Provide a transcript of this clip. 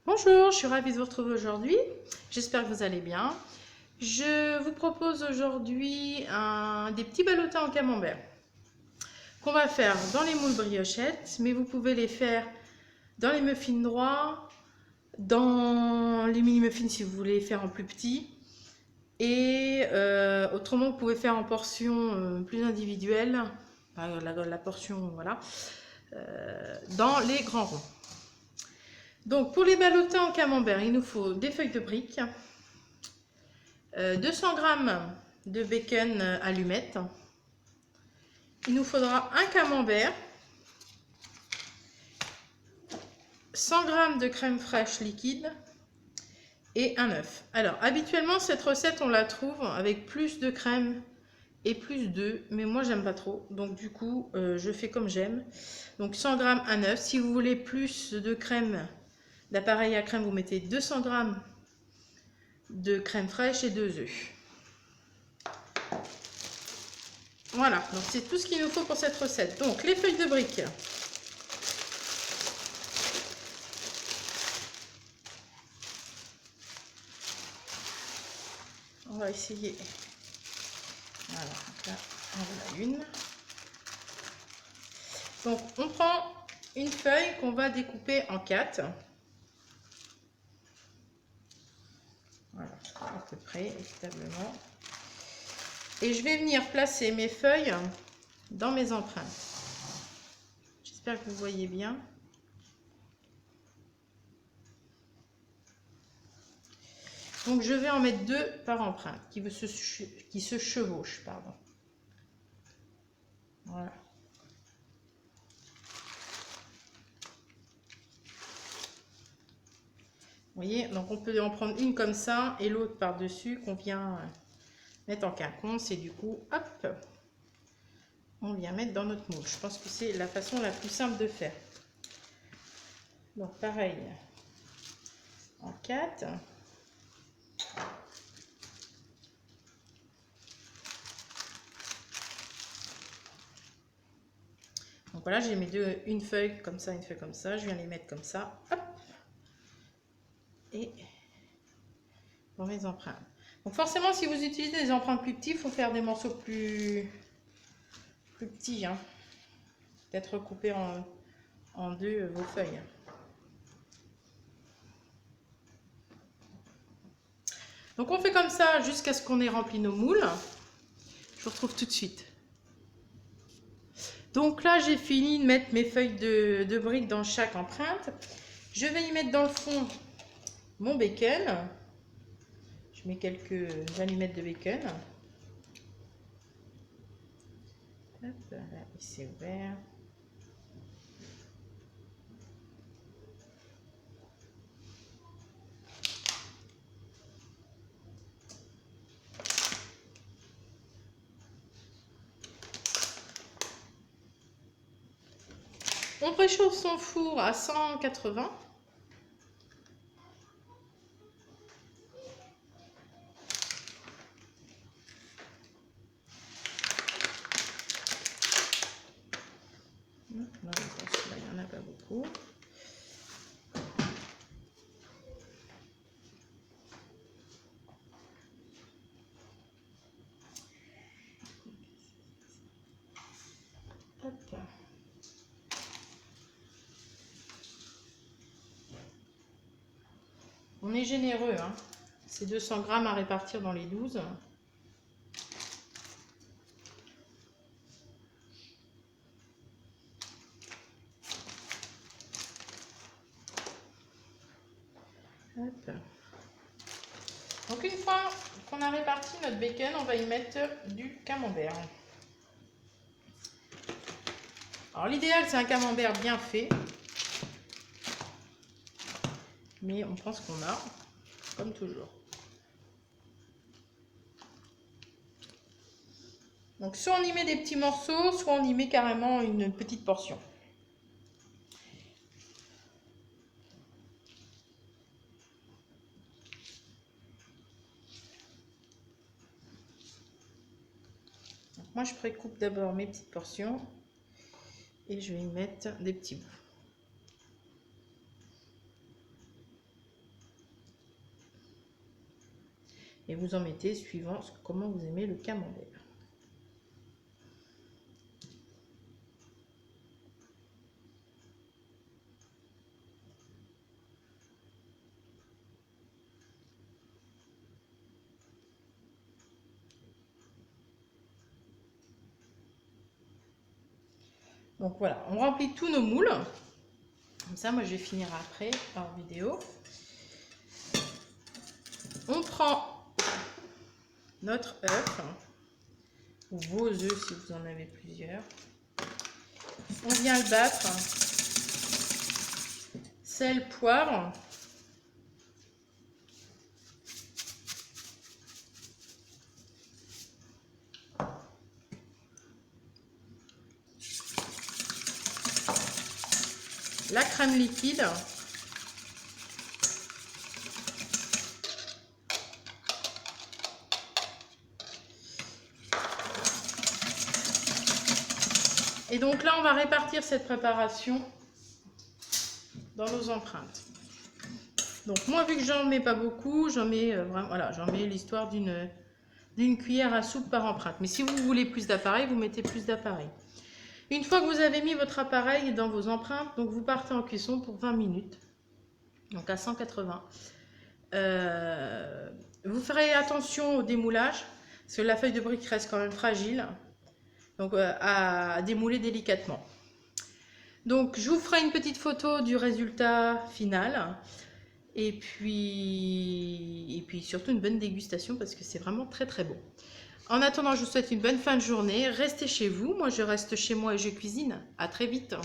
Bonjour, je suis ravie de vous retrouver aujourd'hui. J'espère que vous allez bien. Je vous propose aujourd'hui des petits ballotins en camembert qu'on va faire dans les moules briochettes, mais vous pouvez les faire dans les muffins droits, dans les mini muffins si vous voulez les faire en plus petit, et autrement vous pouvez faire en portions plus individuelles, la portion voilà, dans les grands ronds. Donc pour les ballotins en camembert, il nous faut des feuilles de briques, 200 g de bacon allumette. Il nous faudra un camembert, 100 g de crème fraîche liquide et un œuf. Alors habituellement cette recette on la trouve avec plus de crème et plus d'œufs, mais moi j'aime pas trop, donc du coup je fais comme j'aime. Donc 100 g un œuf. Si vous voulez plus de crème, d'appareil à crème, vous mettez 200 g de crème fraîche et 2 œufs. Voilà, donc c'est tout ce qu'il nous faut pour cette recette. Donc les feuilles de briques. On va essayer. Voilà, donc là on en a une. Donc on prend une feuille qu'on va découper en 4. Voilà, à peu près équitablement. Et je vais venir placer mes feuilles dans mes empreintes. J'espère que vous voyez bien. Donc je vais en mettre 2 par empreinte qui se chevauchent. Pardon. Voilà. Vous voyez, donc on peut en prendre une comme ça et l'autre par-dessus qu'on vient mettre en quinconce et du coup, hop, on vient mettre dans notre moule. Je pense que c'est la façon la plus simple de faire. Donc pareil, en 4. Donc voilà, j'ai mis une feuille comme ça, une feuille comme ça. Je viens les mettre comme ça, hop, et dans mes empreintes. Donc forcément, si vous utilisez des empreintes plus petites, il faut faire des morceaux plus petits. Hein. Peut-être recouper en 2 vos feuilles. Donc on fait comme ça jusqu'à ce qu'on ait rempli nos moules. Je vous retrouve tout de suite. Donc là, j'ai fini de mettre mes feuilles de briques dans chaque empreinte. Je vais y mettre dans le fond mon bacon. Je mets quelques allumettes de bacon. Hop, là, c'est ouvert. On préchauffe son four à 180. Là, il n'y en a pas beaucoup. Hop. On est généreux, hein. C'est 200 g à répartir dans les 12. Hop. Donc une fois qu'on a réparti notre bacon, on va y mettre du camembert. Alors l'idéal c'est un camembert bien fait, mais on prend ce qu'on a, comme toujours. Donc soit on y met des petits morceaux, soit on y met carrément une petite portion. Donc moi je précoupe d'abord mes petites portions et je vais y mettre des petits bouts. Et vous en mettez suivant comment vous aimez le camembert. Donc voilà, on remplit tous nos moules. Comme ça, moi je vais finir après en vidéo. On prend notre œuf, ou vos œufs si vous en avez plusieurs. On vient le battre. Sel, poivre. La crème liquide. Et donc là, on va répartir cette préparation dans nos empreintes. Donc moi, vu que j'en mets pas beaucoup, j'en mets vraiment, voilà, j'en mets l'histoire d'une cuillère à soupe par empreinte. Mais si vous voulez plus d'appareil, vous mettez plus d'appareil. Une fois que vous avez mis votre appareil dans vos empreintes, donc vous partez en cuisson pour 20 minutes, donc à 180. Vous ferez attention au démoulage, parce que la feuille de brique reste quand même fragile, donc à démouler délicatement. Donc je vous ferai une petite photo du résultat final, et puis surtout une bonne dégustation, parce que c'est vraiment très très bon. En attendant, je vous souhaite une bonne fin de journée. Restez chez vous. Moi, je reste chez moi et je cuisine. À très vite.